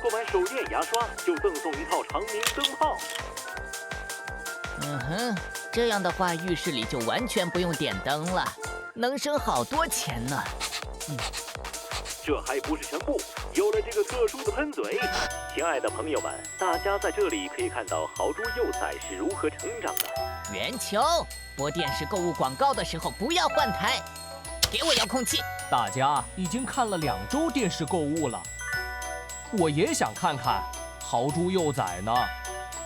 购买手电牙刷就赠送一套长明灯泡。这样的话浴室里就完全不用点灯了，能省好多钱呢。这还不是全部，有了这个特殊的喷嘴，亲爱的朋友们，大家在这里可以看到豪猪幼崽是如何成长的。圆球，播电视购物广告的时候不要换台，给我遥控器。大家已经看了2周电视购物了，我也想看看豪猪幼崽呢。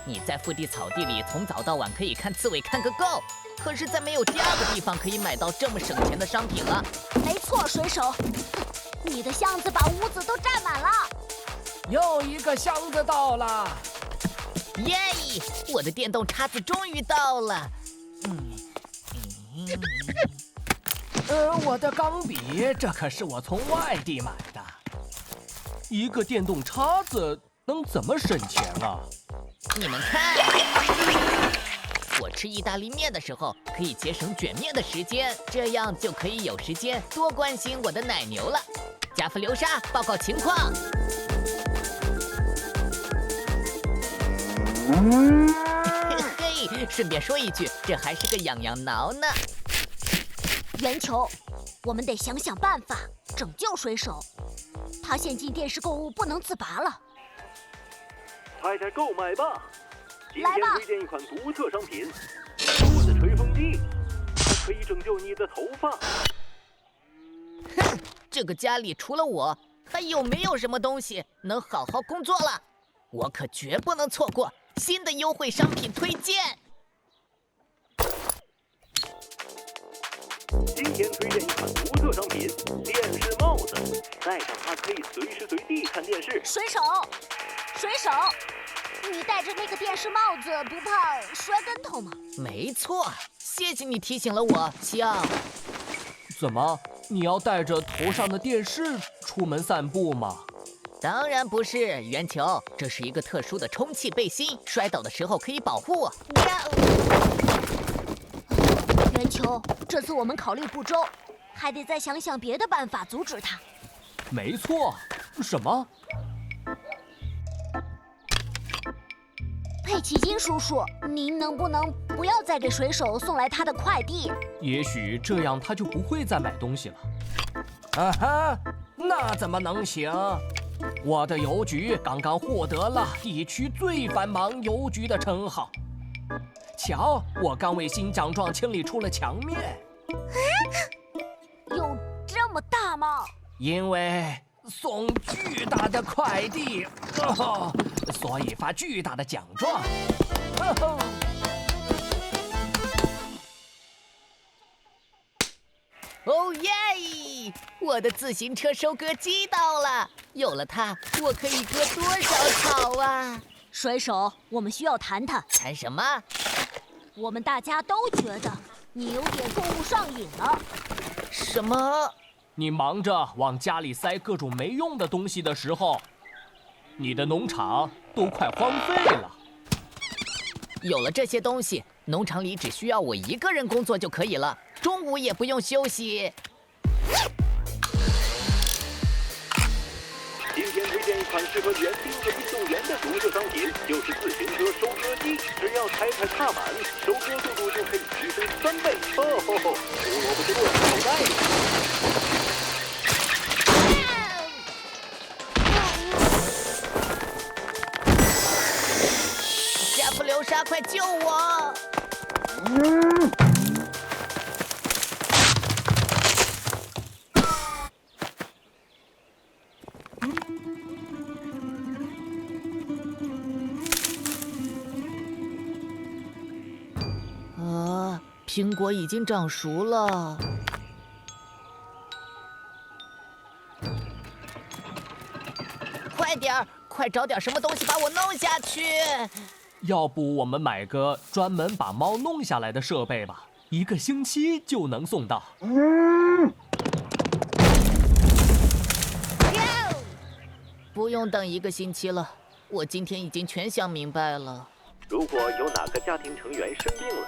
你在腹地草地里从早到晚可以看刺猬看个够，可是再没有第2个地方可以买到这么省钱的商品了。没错，水手，你的箱子把屋子都占满了。又一个箱子到了，耶！我的电动叉子终于到了。我的钢笔，这可是我从外地买的。一个电动叉子能怎么省钱啊？你们看，我吃意大利面的时候可以节省卷面的时间，这样就可以有时间多关心我的奶牛了。加夫流沙报告情况。嘿，顺便说一句，这还是个痒痒挠呢。圆球，我们得想想办法拯救水手，他陷进电视购物不能自拔了。快点购买吧！今来吧天推荐一款独特商品——梳子吹风机，它可以拯救你的头发。哼，这个家里除了我，还有没有什么东西能好好工作了？我可绝不能错过新的优惠商品推荐。今天推荐一款独特商品——电视帽子，戴上它可以随时随地看电视。水手，你戴着那个电视帽子不怕摔跟头吗？没错，谢谢你提醒了我，西奥。怎么，你要带着头上的电视出门散步吗？当然不是，圆球，这是一个特殊的充气背心，摔倒的时候可以保护我。圆球，这次我们考虑不周，还得再想想别的办法阻止他。没错，什么？佩奇金叔叔，您能不能不要再给水手送来他的快递？也许这样他就不会再买东西了。啊哈，那怎么能行？我的邮局刚刚获得了地区最繁忙邮局的称号。瞧，我刚为新奖状清理出了墙面。有这么大吗？因为送巨大的快递，所以发巨大的奖状。哦耶！我的自行车收割机到了，有了它，我可以割多少草啊！水手，我们需要谈谈。谈什么？我们大家都觉得你有点购物上瘾了。什么？你忙着往家里塞各种没用的东西的时候，你的农场都快荒废了。有了这些东西，农场里只需要我一个人工作就可以了，中午也不用休息。今天推荐一款适合园丁和运动员的独特商品，就是自行车收割机。只要踩踏满，收割速度就可以提升3倍。胡萝卜是落口袋里。加夫流沙，快救我！苹果已经长熟了。快点儿，快找点什么东西把我弄下去！要不我们买个专门把猫弄下来的设备吧，1个星期就能送到。不用等1个星期了，我今天已经全想明白了。如果有哪个家庭成员生病了，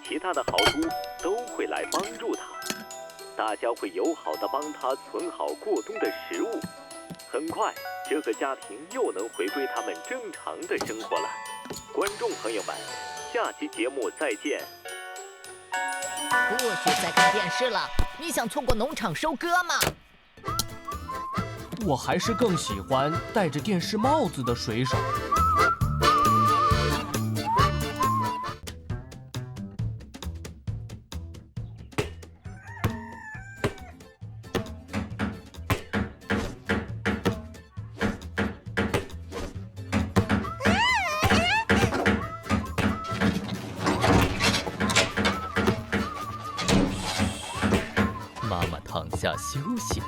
其他的豪猪都会来帮助他，大家会友好地帮他存好过冬的食物。很快，这个家庭又能回归他们正常的生活了。观众朋友们，下期节目再见。不许再看电视了，你想错过农场收割吗？我还是更喜欢戴着电视帽子的水手。妈妈躺下休息了。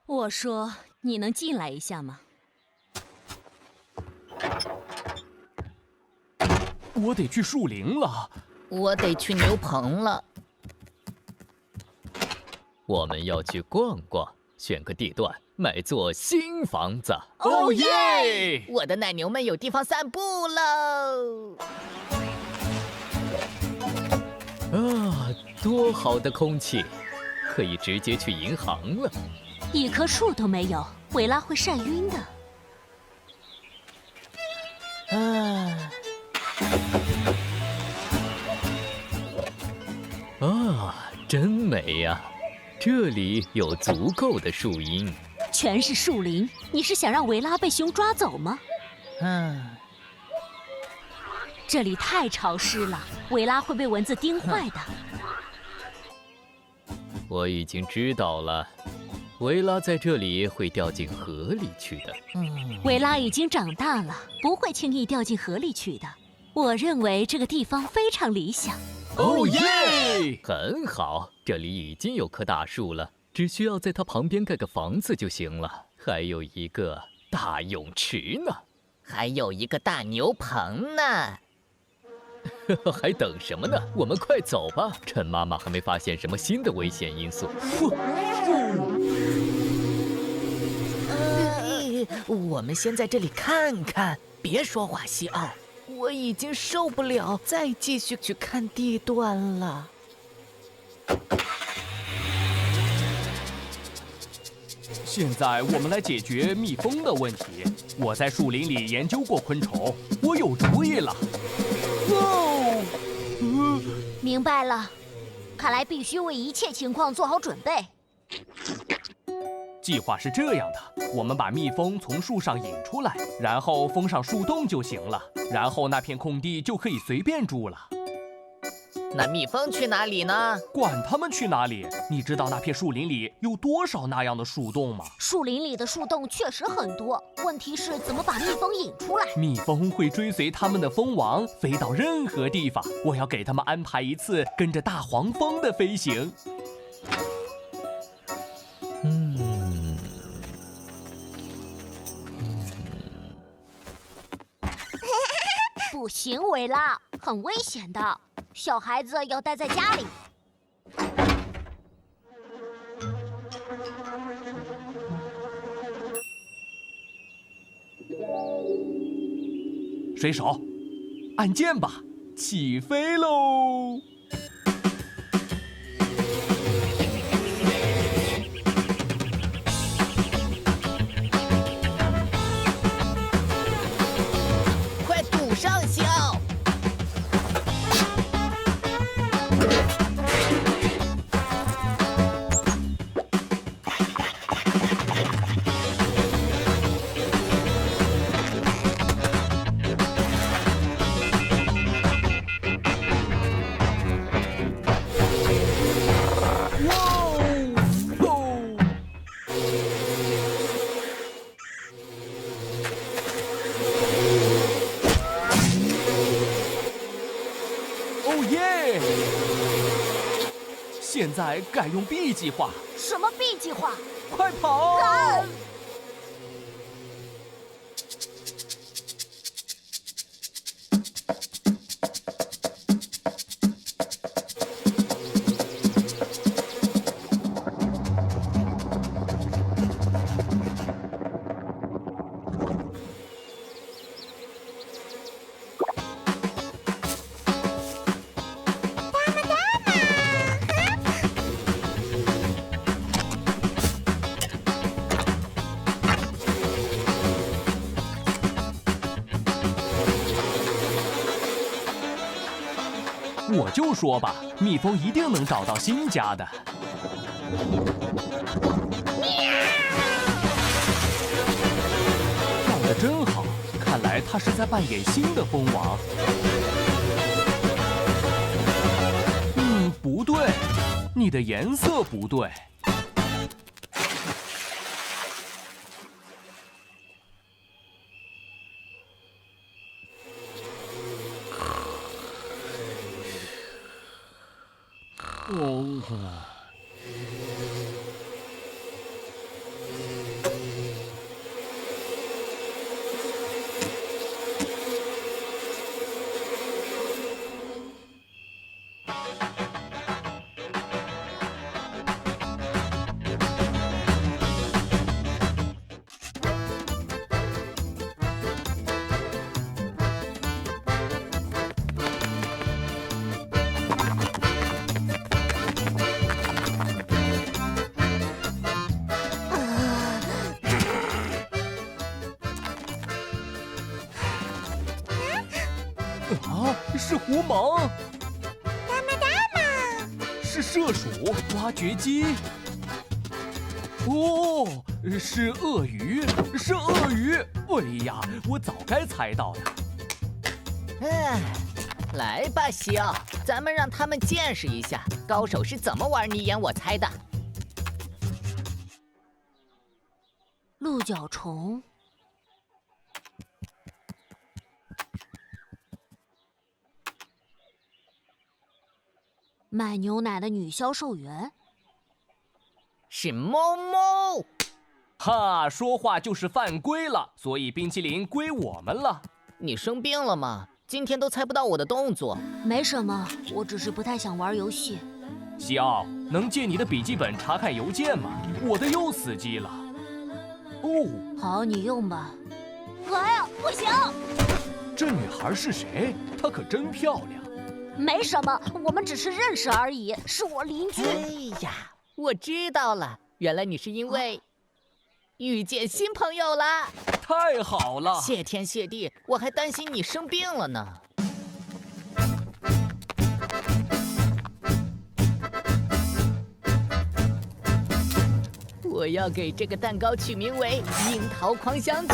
我说，你能进来一下吗？我得去树林了。我得去牛棚了。我们要去逛逛，选个地段，买座新房子。哦耶！我的奶牛们有地方散步喽！啊，多好的空气，可以直接去银行了。一棵树都没有，维拉会晒晕的。真美呀！这里有足够的树荫，全是树林。你是想让维拉被熊抓走吗？这里太潮湿了，维拉会被蚊子叮坏的。我已经知道了，维拉在这里会掉进河里去的。维拉已经长大了，不会轻易掉进河里去的。我认为这个地方非常理想。哦耶！很好，这里已经有棵大树了，只需要在它旁边盖个房子就行了。还有一个大泳池呢，还有一个大牛棚呢。还等什么呢？我们快走吧，趁妈妈还没发现什么新的危险因素。我们先在这里看看，别说话，西奥。我已经受不了再继续去看地段了。现在我们来解决蜜蜂的问题。我在树林里研究过昆虫，我有主意了。明白了，看来必须为一切情况做好准备。计划是这样的，我们把蜜蜂从树上引出来，然后封上树洞就行了，然后那片空地就可以随便住了。那蜜蜂去哪里呢？管它们去哪里！你知道那片树林里有多少那样的树洞吗？树林里的树洞确实很多，问题是怎么把蜜蜂引出来？蜜蜂会追随它们的蜂王飞到任何地方，我要给它们安排一次跟着大黄蜂的飞行。不行，维拉，很危险的，小孩子要待在家里。水手，按键吧，起飞喽！快堵上，西奥！现在改用 B 计划，什么 B 计划？快跑！我就说吧，蜜蜂一定能找到新家的。跳得真好，看来它是在扮演新的蜂王。不对，你的颜色不对。啊，是狐獴！是麝鼠、挖掘机。哦，是鳄鱼，是鳄鱼！哎呀，我早该猜到的。来吧，西奥，咱们让他们见识一下高手是怎么玩你演我猜的。鹿角虫。卖牛奶的女销售员是猫猫。哈，说话就是犯规了，所以冰淇淋归我们了。你生病了吗？今天都猜不到我的动作。没什么，我只是不太想玩游戏。西奥，能借你的笔记本查看邮件吗？我的又死机了。哦，好，你用吧。哎呀，不行！这女孩是谁？她可真漂亮。没什么，我们只是认识而已，是我邻居。哎呀，我知道了，原来你是因为遇见新朋友了。太好了！谢天谢地，我还担心你生病了呢。我要给这个蛋糕取名为《樱桃狂想曲》。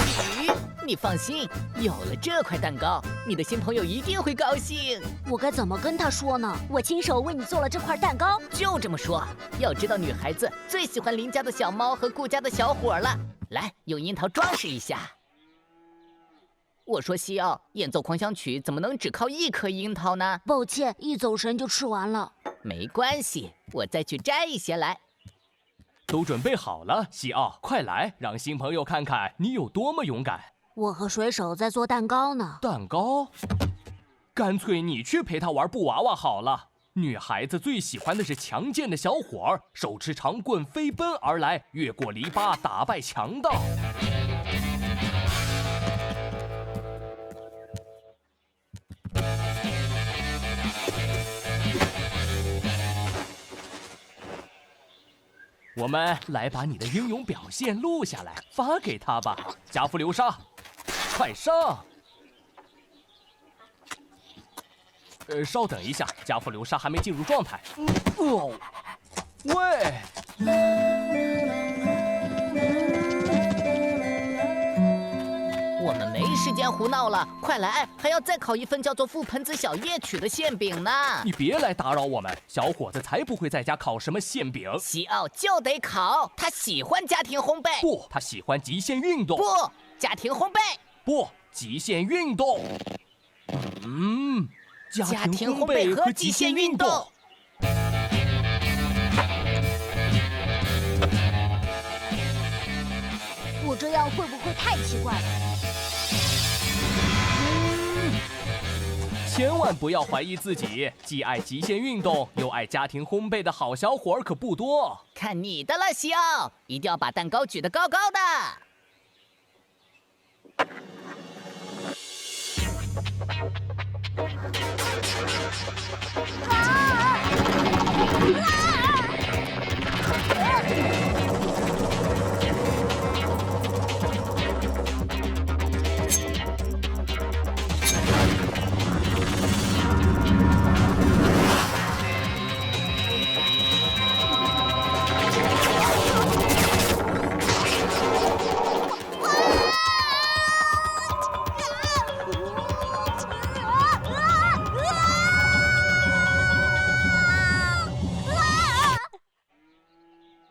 你放心，有了这块蛋糕，你的新朋友一定会高兴。我该怎么跟他说呢？我亲手为你做了这块蛋糕。就这么说。要知道，女孩子最喜欢邻家的小猫和顾家的小伙了。来，用樱桃装饰一下。我说西奥，演奏狂想曲怎么能只靠一颗樱桃呢？抱歉，一走神就吃完了。没关系，我再去摘一些来。都准备好了，西奥，快来，让新朋友看看你有多么勇敢。我和水手在做蛋糕呢。蛋糕？干脆你去陪他玩布娃娃好了。女孩子最喜欢的是强健的小伙儿，手持长棍飞奔而来，越过篱笆打败强盗。我们来把你的英勇表现录下来，发给他吧。加夫流沙，快上！稍等一下，加夫流沙还没进入状态。喂！我们没时间胡闹了，快来，还要再烤一份叫做覆盆子小夜曲的馅饼呢。你别来打扰我们，小伙子才不会在家烤什么馅饼。西奥就得烤，他喜欢家庭烘焙。不，他喜欢极限运动。不，家庭烘焙。不，极限运动。家庭烘焙和极限运动。我这样会不会太奇怪了？千万不要怀疑自己，既爱极限运动又爱家庭烘焙的好小伙儿可不多。看你的了，西奥，一定要把蛋糕举得高高的。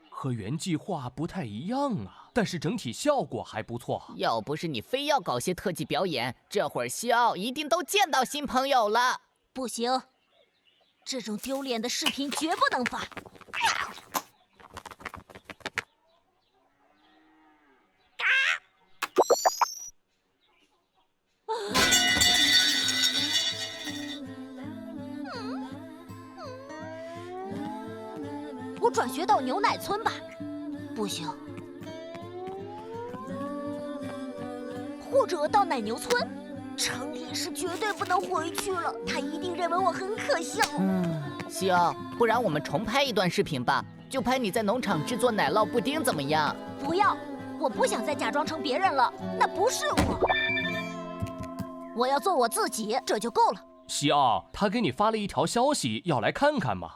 和原计划不太一样啊，但是整体效果还不错。要不是你非要搞些特技表演，这会儿西奥一定都见到新朋友了。不行，这种丢脸的视频绝不能发。我转学到牛奶村吧？不行。或者到奶牛村？城里是绝对不能回去了，他一定认为我很可笑。西奥，不然我们重拍一段视频吧，就拍你在农场制作奶酪布丁怎么样？不要，我不想再假装成别人了，那不是我。我要做我自己，这就够了。西奥，他给你发了一条消息，要来看看吗？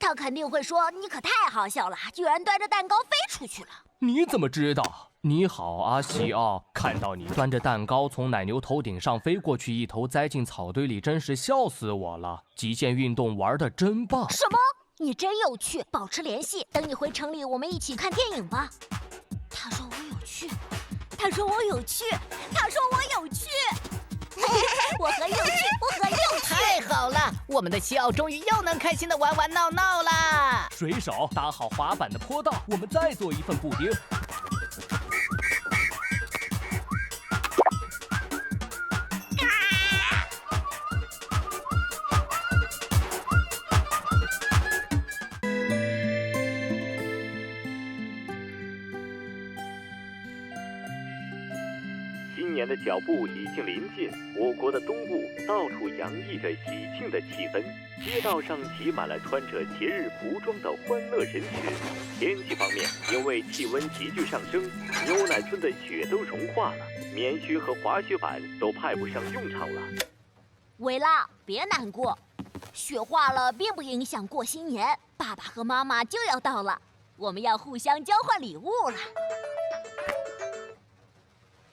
他肯定会说你可太好笑了，居然端着蛋糕飞出去了。你怎么知道？你好啊，西奥，看到你端着蛋糕从奶牛头顶上飞过去，一头栽进草堆里，真是笑死我了。极限运动玩得真棒。什么？你真有趣，保持联系，等你回城里，我们一起看电影吧。他说我有趣，他说我有趣，他说我有趣。我很有趣，我很有趣。太好了，我们的西奥终于又能开心的玩玩闹闹啦！水手搭好滑板的坡道，我们再做一份布丁。新年的脚步已经临近，我国的东部到处洋溢着喜庆的气氛，街道上挤满了穿着节日服装的欢乐人群。天气方面，因为气温急剧上升，牛奶村的雪都融化了，棉靴和滑雪板都派不上用场了。维拉，别难过，雪化了并不影响过新年。爸爸和妈妈就要到了，我们要互相交换礼物了。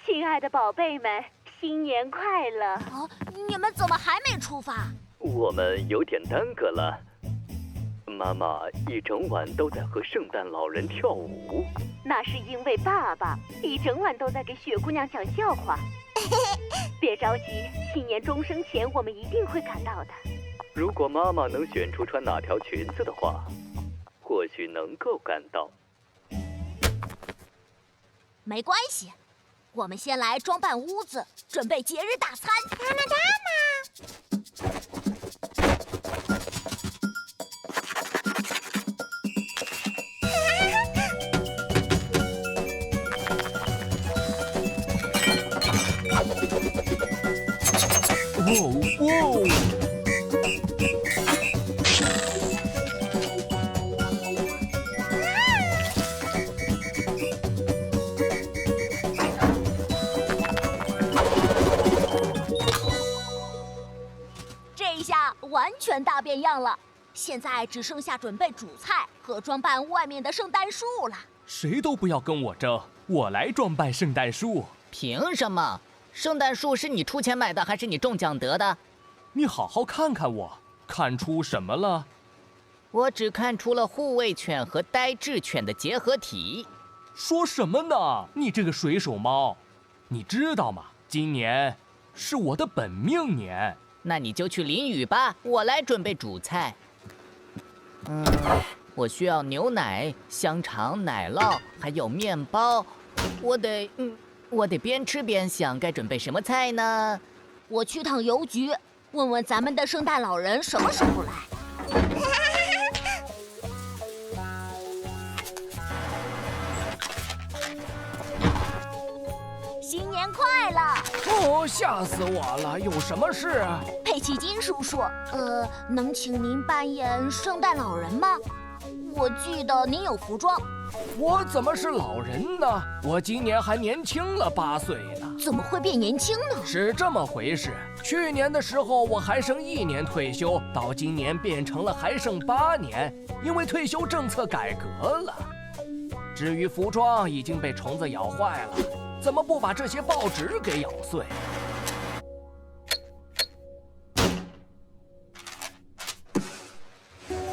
亲爱的宝贝们，新年快乐！哦，你们怎么还没出发？我们有点耽搁了。妈妈一整晚都在和圣诞老人跳舞。那是因为爸爸一整晚都在给雪姑娘讲笑话。别着急，新年钟声前我们一定会赶到的。如果妈妈能选出穿哪条裙子的话，或许能够赶到。没关系。我们先来装扮屋子，准备节日大餐。完全大变样了，现在只剩下准备主菜和装扮外面的圣诞树了。谁都不要跟我争，我来装扮圣诞树。凭什么？圣诞树是你出钱买的，还是你中奖得的？你好好看看我，看出什么了？我只看出了护卫犬和呆滞犬的结合体。说什么呢？你这个水手猫，你知道吗？今年是我的本命年。那你就去淋雨吧，我来准备主菜。我需要牛奶、香肠、奶酪，还有面包。我得边吃边想该准备什么菜呢？我去趟邮局，问问咱们的圣诞老人什么时候来。新年快乐！哦，吓死我了！有什么事啊？佩奇金叔叔，能请您扮演圣诞老人吗？我记得您有服装。我怎么是老人呢？我今年还年轻了8岁呢。怎么会变年轻呢？是这么回事，去年的时候我还剩1年退休，到今年变成了还剩8年，因为退休政策改革了。至于服装已经被虫子咬坏了，怎么不把这些报纸给咬碎？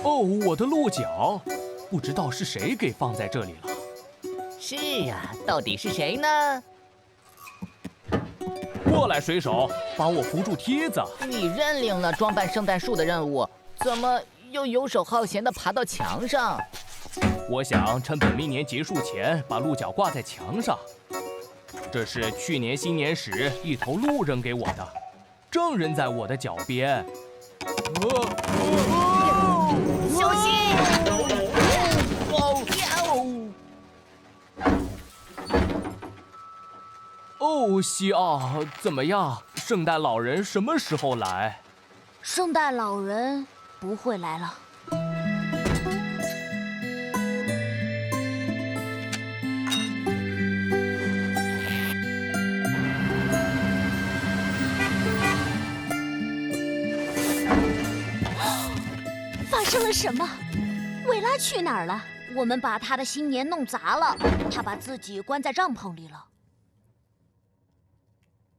哦，我的鹿角，不知道是谁给放在这里了。是呀，到底是谁呢？过来，水手，帮我扶住梯子。你认领了装扮圣诞树的任务，怎么又游手好闲地爬到墙上？我想趁本命年结束前把鹿角挂在墙上。这是去年新年时一头鹿扔给我的，正扔在我的脚边。小心！哦，西奥，怎么样？圣诞老人什么时候来？圣诞老人不会来了。发生了什么？维拉去哪儿了？我们把他的新年弄砸了，他把自己关在帐篷里了。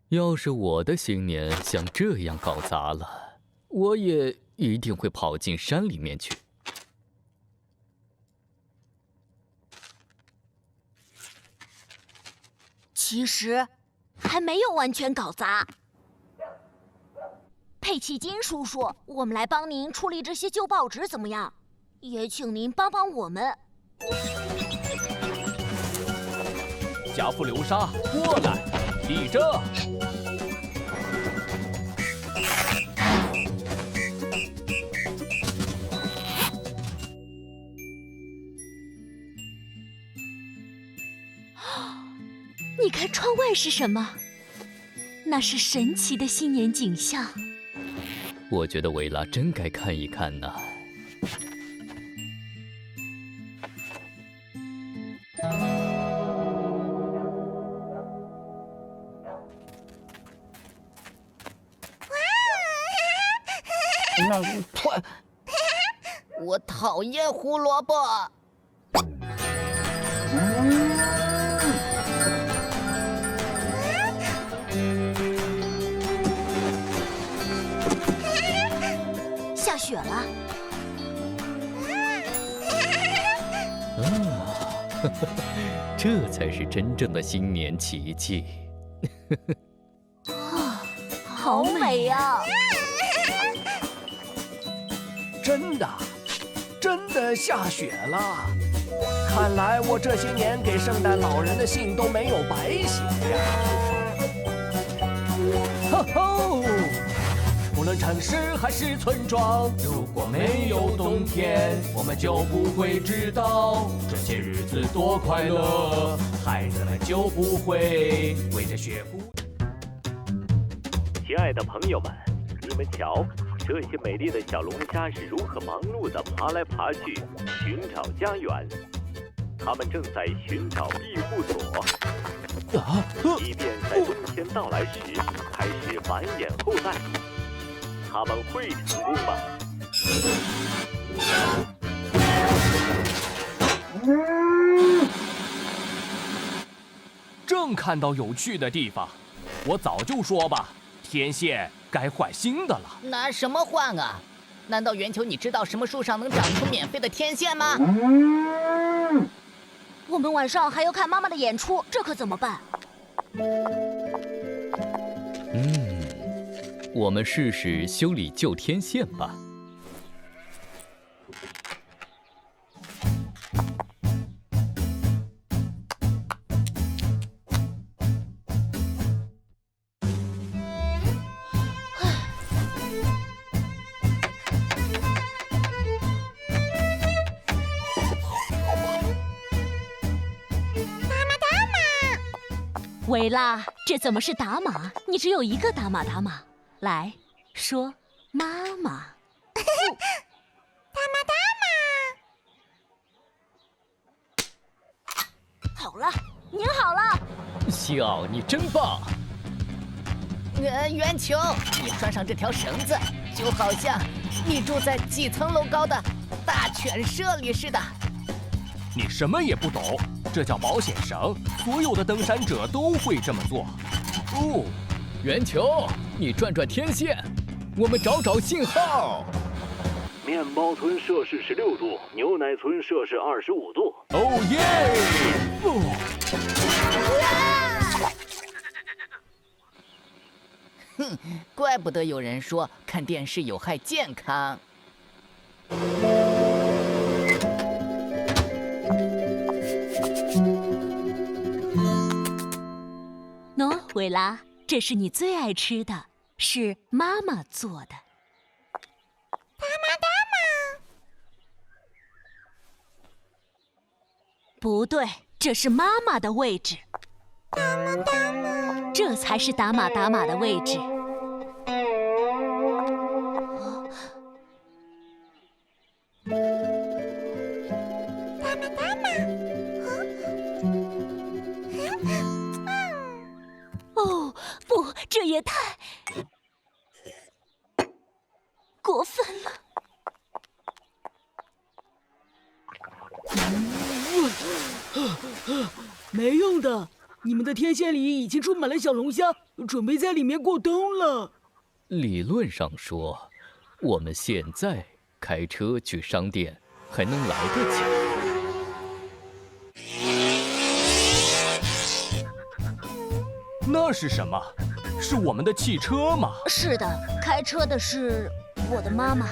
要是我的新年像这样搞砸了，我也一定会跑进山里面去。其实还没有完全搞砸。佩奇金叔叔，我们来帮您处理这些旧报纸怎么样？也请您帮帮我们。加夫流沙，过来，立正。你看窗外是什么？那是神奇的新年景象。我觉得维拉真该看一看呢。我讨厌胡萝卜。下雪了。这才是真正的新年奇迹。好美呀！真的下雪了。看来我这些年给圣诞老人的信都没有白写呀。吼吼！无论城市还是村庄，如果没有冬天，我们就不会知道这些日子多快乐，孩子们就不会围着雪姑。亲爱的朋友们，你们瞧，这些美丽的小龙虾是如何忙碌地爬来爬去，寻找家园。它们正在寻找庇护所，以便在冬天到来时开始繁衍后代。他们会成功吗？正看到有趣的地方，我早就说吧，天线该换新的了。拿什么换啊？难道圆球你知道什么树上能长出免费的天线吗？我们晚上还要看妈妈的演出，这可怎么办？我们试试修理旧天线吧。维拉，这怎么是打码？你只有一个打码打码。来说，妈妈。好了，您好了。笑，你真棒！圆球，你拴上这条绳子，就好像你住在几层楼高的大犬舍里似的。你什么也不懂，这叫保险绳，所有的登山者都会这么做。哦，圆球，你转转天线，我们找找信号。面包村摄氏16度，牛奶村摄氏25度。哦耶！哼，怪不得有人说看电视有害健康。喏，维拉，这是你最爱吃的，是妈妈做的。不对，这是妈妈的位置。这才是打码打码的位置。哦，不，这也太过分了。没用的，你们的天线里已经充满了小龙虾，准备在里面过冬了。理论上说，我们现在开车去商店还能来得及。那是什么？是我们的汽车吗？是的，开车的是我的妈妈。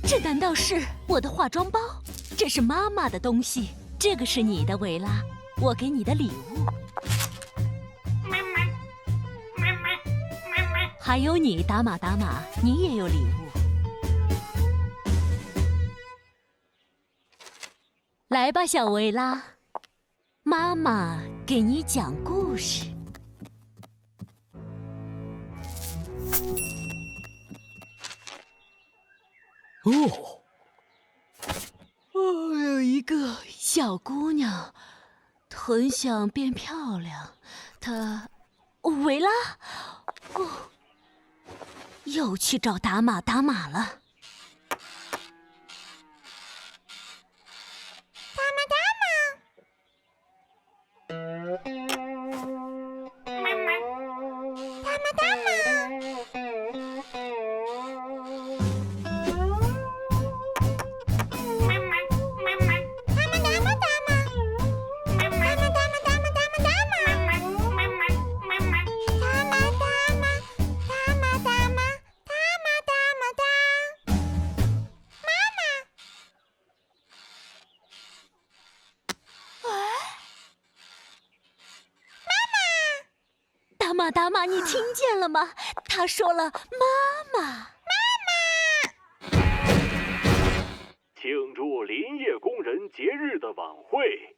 这难道是我的化妆包？这是妈妈的东西，这个是你的，维拉，我给你的礼物。还有你，打码打码，你也有礼物。来吧，小维拉，妈妈给你讲故事。哦，有一个小姑娘，很想变漂亮。她，维拉，又去找打码打码了。达玛，你听见了吗？他说了妈妈。庆祝林业工人节日的晚会，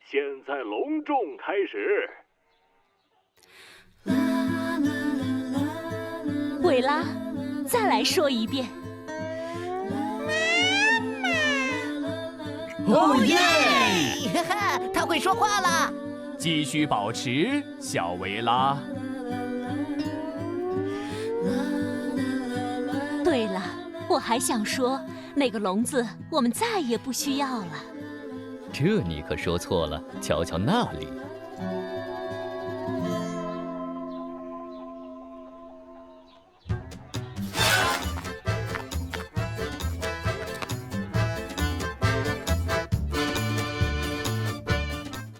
现在隆重开始。维拉，再来说一遍。哦耶！哈哈，他会说话了。继续保持，小维拉。对了，我还想说，那个笼子我们再也不需要了。这你可说错了，瞧瞧那里。